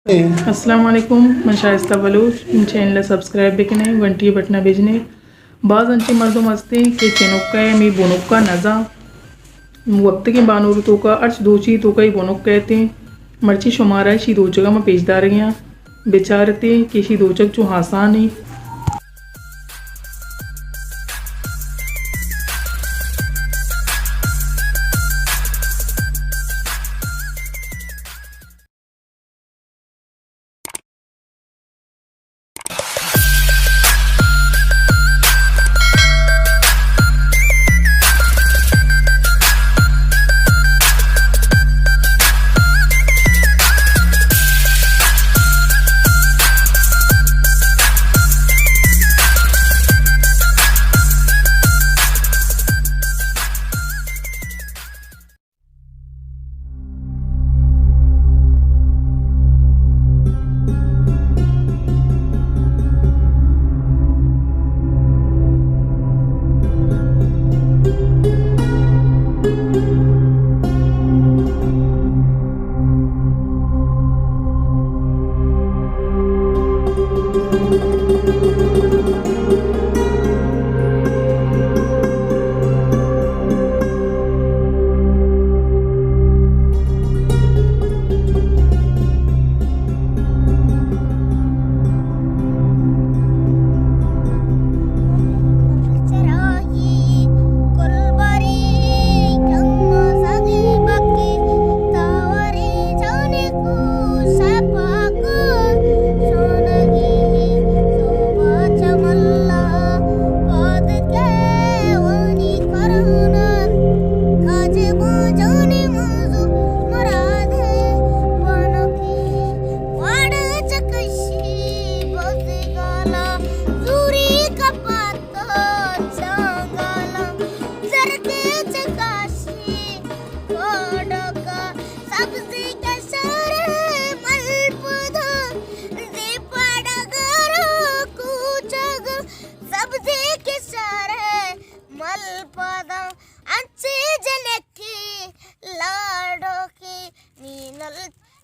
अस्सलाम वालेकुम मैं शाइस्ता बलूच चैनल सब्सक्राइब बिकने घंटी बटना भेजने बाज़ अंचे मर्दम हस्ते के चेनुक्का मी बोनुक्का नज़ा वक्त के बानूर तो का अर्च दोची तो कई बोनुक कहते मर्ची शुमारा शी दो जगह में पेशदार गया बेचारते कि शी दो जग जो हासानी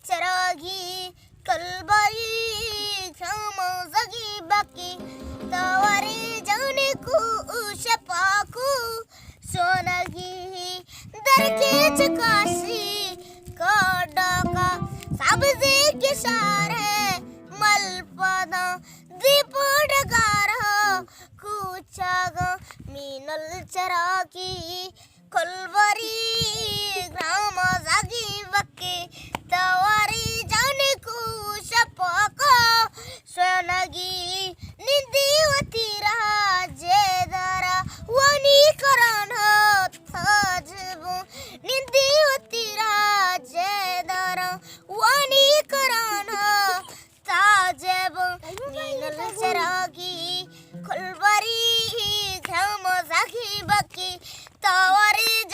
चरागी कलबाई जगी बाकी तवारी जाने को शपाकू सोनगी दरके चकाशी काडा सब्जी के सारे मलपदा दीप डगारा कुचागा मीनल चरागी कलबारी ग्राम जागी बक्के तवारी जाने को शपाका सोनगी निधि वतीरा जेदारा वनी कराना थाजबो निधि वतीरा जेदारा वनी कराना ताजबो मीनल चरागी खुलबरी घम जागी बकी तवारी